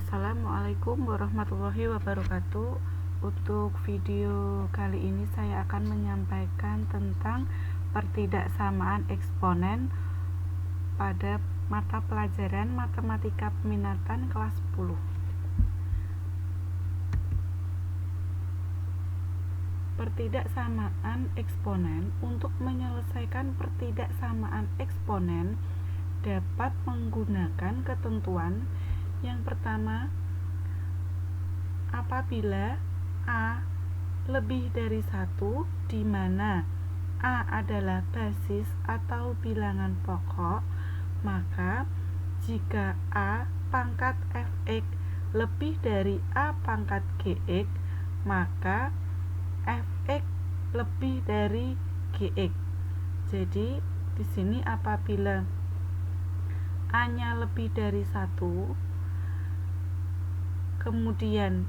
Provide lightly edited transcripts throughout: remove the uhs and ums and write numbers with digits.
Assalamualaikum warahmatullahi wabarakatuh. Untuk video kali ini saya akan menyampaikan tentang pertidaksamaan eksponen pada mata pelajaran Matematika Peminatan kelas 10. Pertidaksamaan eksponen. Untuk menyelesaikan pertidaksamaan eksponen dapat menggunakan ketentuan. Yang pertama, apabila A lebih dari 1, di mana A adalah basis atau bilangan pokok, maka jika A pangkat Fx lebih dari A pangkat Gx, maka Fx lebih dari Gx. Jadi di sini apabila A-nya lebih dari 1, kemudian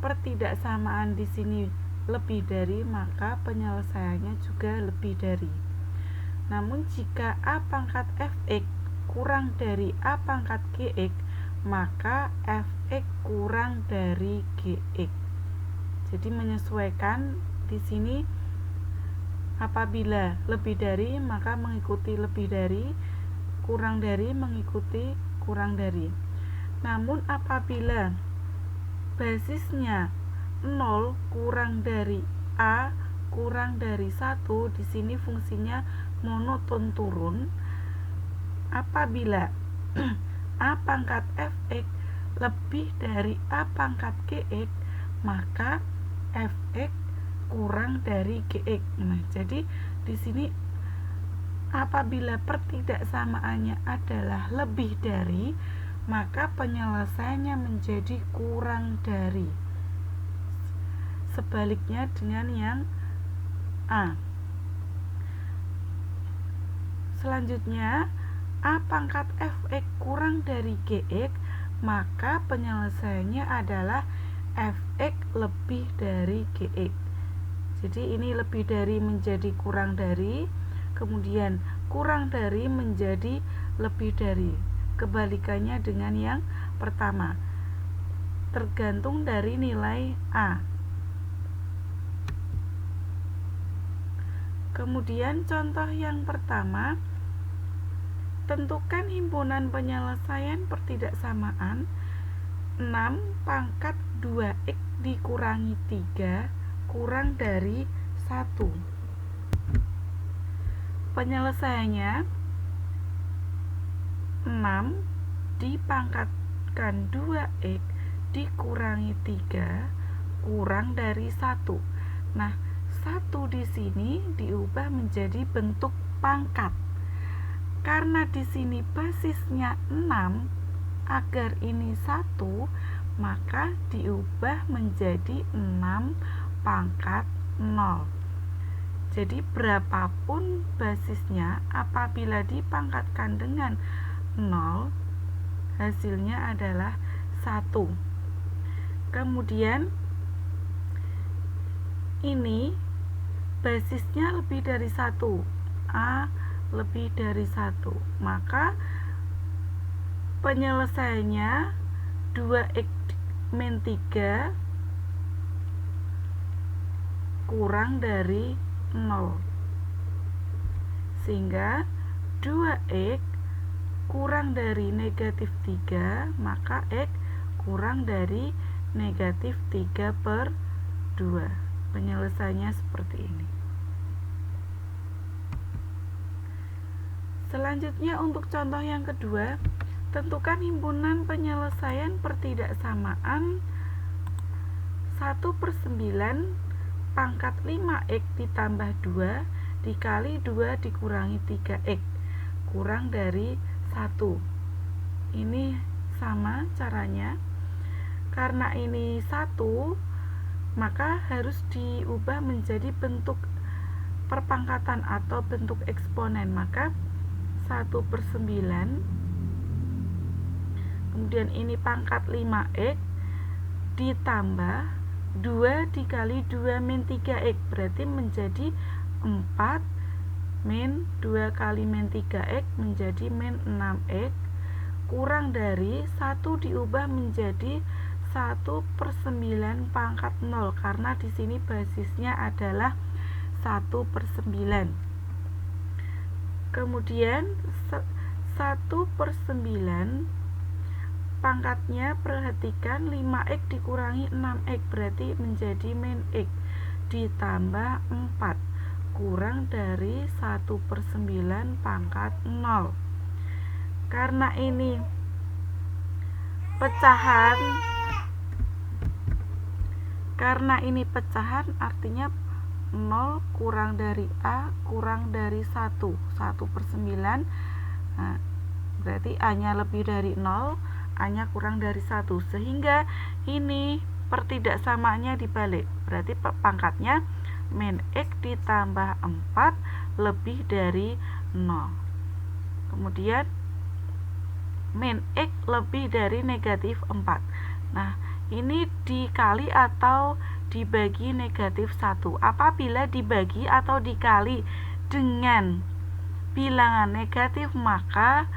pertidaksamaan di sini lebih dari, maka penyelesaiannya juga lebih dari. Namun jika A pangkat Fx kurang dari A pangkat Gx, maka Fx kurang dari Gx. Jadi menyesuaikan di sini, apabila lebih dari maka mengikuti lebih dari, kurang dari mengikuti kurang dari. Namun apabila basisnya 0 kurang dari A kurang dari 1, di sini fungsinya monoton turun. Apabila A pangkat Fx lebih dari A pangkat Gx, maka Fx kurang dari Gx. Nah, jadi di sini apabila pertidaksamaannya adalah lebih dari, maka penyelesaiannya menjadi kurang dari. Sebaliknya dengan yang A. Selanjutnya, A pangkat Fx kurang dari Gx, maka penyelesaiannya adalah Fx lebih dari Gx. Jadi ini lebih dari menjadi kurang dari, kemudian kurang dari menjadi lebih dari. Kebalikannya dengan yang pertama, tergantung dari nilai A. Kemudian contoh yang pertama, tentukan himpunan penyelesaian pertidaksamaan 6 pangkat 2x dikurangi 3 kurang dari 1. Penyelesaiannya 6 dipangkatkan 2x dikurangi 3 kurang dari 1. Nah, 1 di sini diubah menjadi bentuk pangkat. Karena di sini basisnya 6, agar ini 1, maka diubah menjadi 6 pangkat 0. Jadi berapapun basisnya, apabila dipangkatkan dengan 0, hasilnya adalah 1. Kemudian ini basisnya lebih dari 1, A lebih dari 1, maka penyelesaiannya 2x min 3 kurang dari 0, sehingga 2x kurang dari negatif 3, maka x kurang dari negatif 3/2. Penyelesaiannya seperti ini. Selanjutnya untuk contoh yang kedua, tentukan himpunan penyelesaian pertidaksamaan 1/9 pangkat 5x ditambah 2 dikali 2 dikurangi 3x kurang dari 1. Ini sama caranya. Karena ini 1, maka harus diubah menjadi bentuk perpangkatan atau bentuk eksponen. Maka 1/9, kemudian ini pangkat 5x ditambah 2 dikali 2 min 3x, berarti menjadi 4 min 2 kali min 3x menjadi min 6x kurang dari 1 diubah menjadi 1/9 pangkat 0 karena di sini basisnya adalah 1/9. Kemudian 1/9 pangkatnya, perhatikan 5x dikurangi 6x berarti menjadi min x ditambah 4 kurang dari 1/9 pangkat 0. Karena ini pecahan artinya 0 kurang dari A kurang dari 1 1/9. Nah, berarti A nya lebih dari 0, A nya kurang dari 1, sehingga ini pertidaksamaannya dibalik, berarti pangkatnya min x ditambah 4 lebih dari 0. Kemudian min x lebih dari negatif 4. Nah, ini dikali atau dibagi negatif 1. Apabila dibagi atau dikali dengan bilangan negatif, maka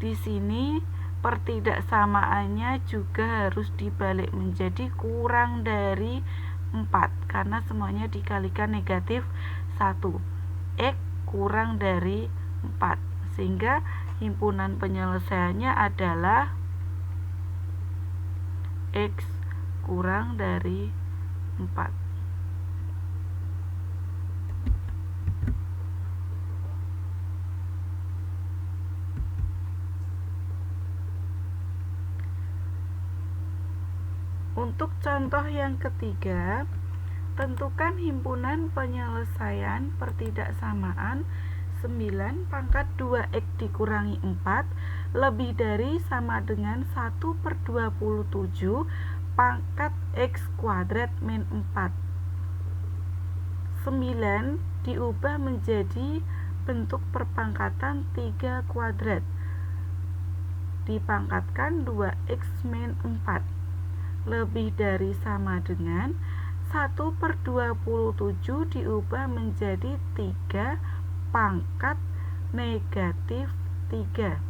di sini pertidaksamaannya juga harus dibalik menjadi kurang dari 4 karena semuanya dikalikan negatif 1. X kurang dari 4, sehingga himpunan penyelesaiannya adalah X kurang dari 4. Untuk contoh yang ketiga, tentukan himpunan penyelesaian pertidaksamaan 9 pangkat 2x dikurangi 4 lebih dari sama dengan 1/27 pangkat x kuadrat min 4. 9 diubah menjadi bentuk perpangkatan 3 kuadrat dipangkatkan 2x min 4 lebih dari sama dengan 1/27 diubah menjadi 3 pangkat negatif 3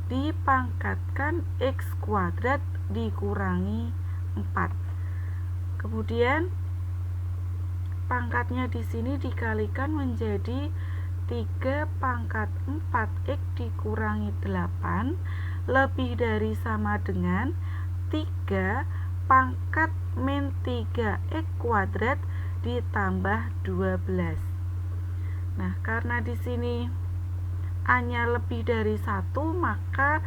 dipangkatkan x kuadrat dikurangi 4. Kemudian pangkatnya di sini dikalikan menjadi 3 pangkat 4x dikurangi 8 lebih dari sama dengan 3 pangkat min 3x kuadrat ditambah 12. Nah, karena di sini A-nya lebih dari 1, maka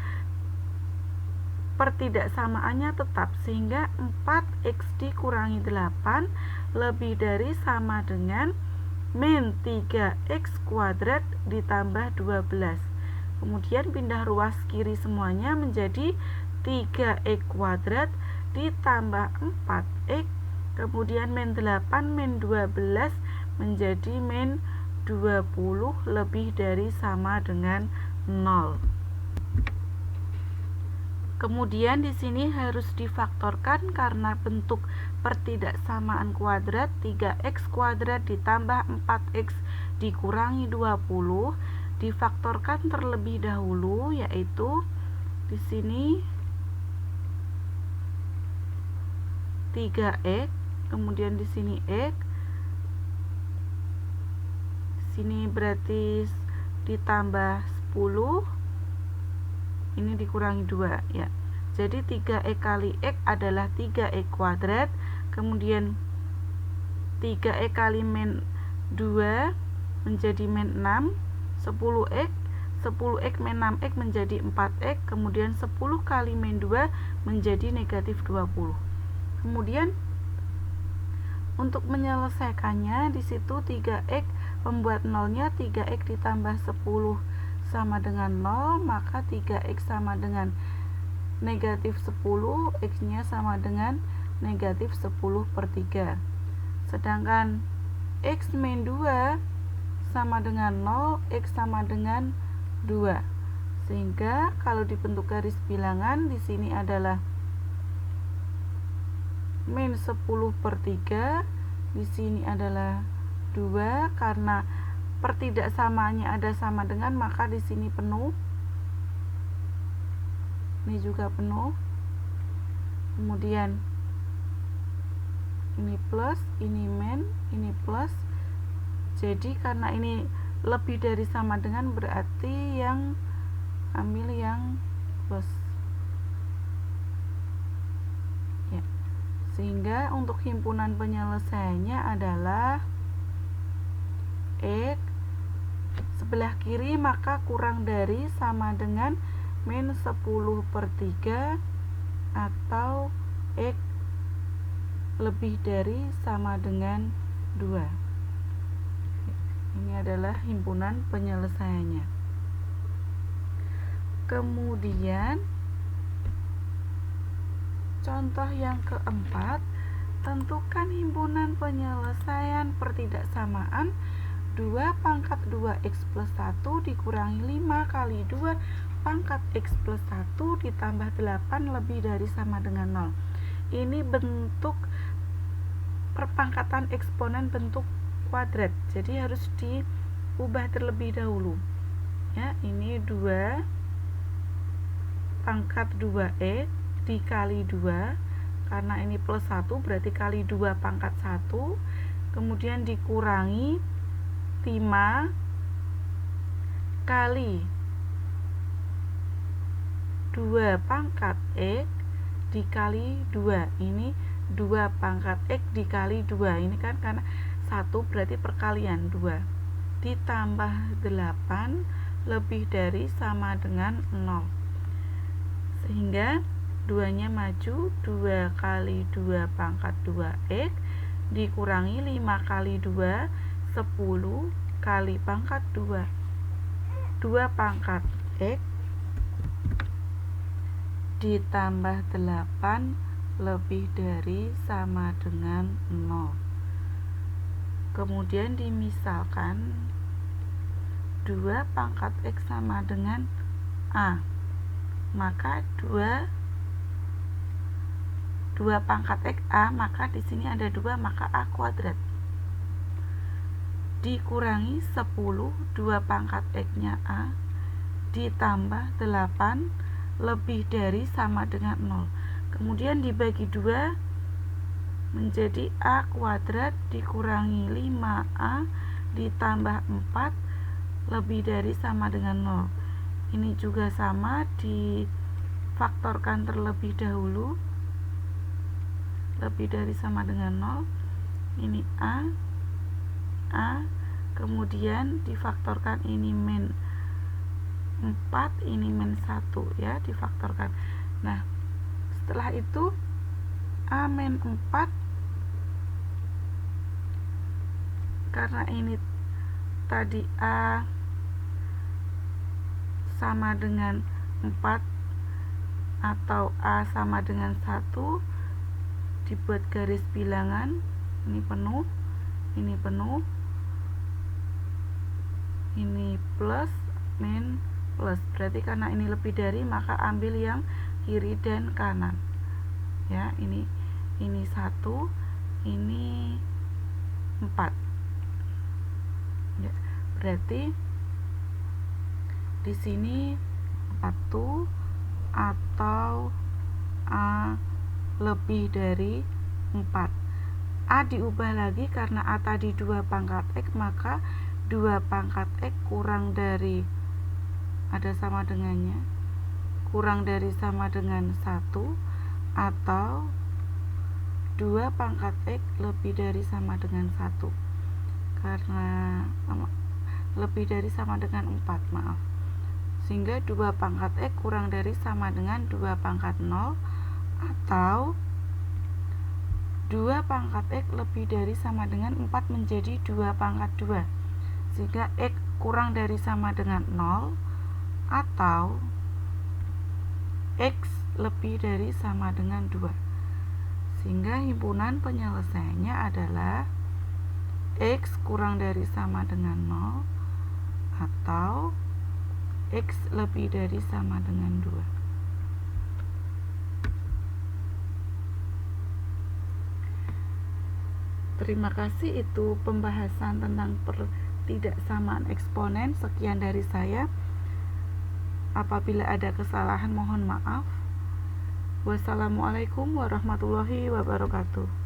pertidaksamaannya tetap, sehingga 4x dikurangi 8 lebih dari sama dengan min 3x kuadrat ditambah 12. Kemudian pindah ruas kiri semuanya menjadi 3x kuadrat ditambah 4x, kemudian min 8 min 12 menjadi min 20 lebih dari sama dengan 0. Kemudian di sini harus difaktorkan karena bentuk pertidaksamaan kuadrat 3x kuadrat ditambah 4x dikurangi 20 difaktorkan terlebih dahulu, yaitu di sini 3x, kemudian di sini x, sini berarti ditambah 10, ini dikurangi 2 ya. Jadi 3x kali x adalah 3x kuadrat, kemudian 3x kali min 2 menjadi min 6, 10x, 10x min 6x menjadi 4x, kemudian 10 kali min 2 menjadi negatif 20. Kemudian untuk menyelesaikannya, di situ 3x membuat nolnya 3x ditambah 10 sama dengan 0, maka 3x sama dengan negatif 10, x nya sama dengan negatif 10/3. Sedangkan x min 2 sama dengan 0, x sama dengan 2. Sehingga kalau dibentuk garis bilangan, di sini adalah min 10/3, di sini adalah 2, karena pertidaksamaannya ada sama dengan, maka di sini penuh. ini juga penuh. Kemudian ini plus, ini min, ini plus. Jadi karena ini lebih dari sama dengan, berarti yang ambil yang plus ya. Sehingga untuk himpunan penyelesaiannya adalah X sebelah kiri maka kurang dari sama dengan min 10/3 atau X lebih dari sama dengan 2. Ini adalah himpunan penyelesaiannya. Kemudian contoh yang keempat, tentukan himpunan penyelesaian pertidaksamaan 2 pangkat 2x plus 1 dikurangi 5 kali 2 pangkat x plus 1 ditambah 8 lebih dari sama dengan 0. Ini bentuk perpangkatan eksponen bentuk kuadrat, jadi harus diubah terlebih dahulu ya. Ini 2 pangkat 2x dikali 2, karena ini plus 1 berarti kali 2 pangkat 1, kemudian dikurangi 5 kali 2 pangkat x dikali 2. Ini 2 pangkat x dikali 2. Ini kan karena 1 berarti perkalian 2 ditambah 8 lebih dari sama dengan 0. Sehingga 2-nya maju, 2 kali 2 pangkat 2x dikurangi 5 kali 2 10 kali pangkat 2 pangkat x ditambah 8 lebih dari sama dengan 0. Kemudian dimisalkan 2 pangkat x sama dengan a, maka 2 pangkat x a, maka di sini ada 2, maka a kuadrat dikurangi 10, 2 pangkat x-nya a ditambah 8 lebih dari sama dengan 0. Kemudian dibagi 2 menjadi a kuadrat dikurangi 5a ditambah 4 lebih dari sama dengan 0. Ini juga sama, difaktorkan terlebih dahulu, lebih dari sama dengan 0. Ini a, kemudian difaktorkan, ini min 4, ini min 1 ya, difaktorkan. Nah, setelah itu a min 4, karena ini tadi a sama dengan 4 atau a sama dengan 1, dibuat garis bilangan, ini penuh, ini penuh, ini plus, min, plus. Berarti karena ini lebih dari, maka ambil yang kiri dan kanan ya. Ini 1, ini 4 ya. Berarti di sini 1 atau a lebih dari 4. A diubah lagi karena a tadi 2 pangkat x, maka 2 pangkat x kurang dari, ada sama dengannya, kurang dari sama dengan 1, atau 2 pangkat x lebih dari sama dengan 1, karena lebih dari sama dengan 4, maaf. Sehingga 2 pangkat x kurang dari sama dengan 2 pangkat 0, atau 2 pangkat x lebih dari sama dengan 4 menjadi 2 pangkat 2, sehingga x kurang dari sama dengan 0, atau x lebih dari sama dengan 2. Sehingga himpunan penyelesaiannya adalah x kurang dari sama dengan 0 atau x lebih dari sama dengan 2. Terima kasih, itu pembahasan tentang pertidaksamaan eksponen. Sekian dari saya. Apabila ada kesalahan mohon maaf. Wassalamualaikum warahmatullahi wabarakatuh.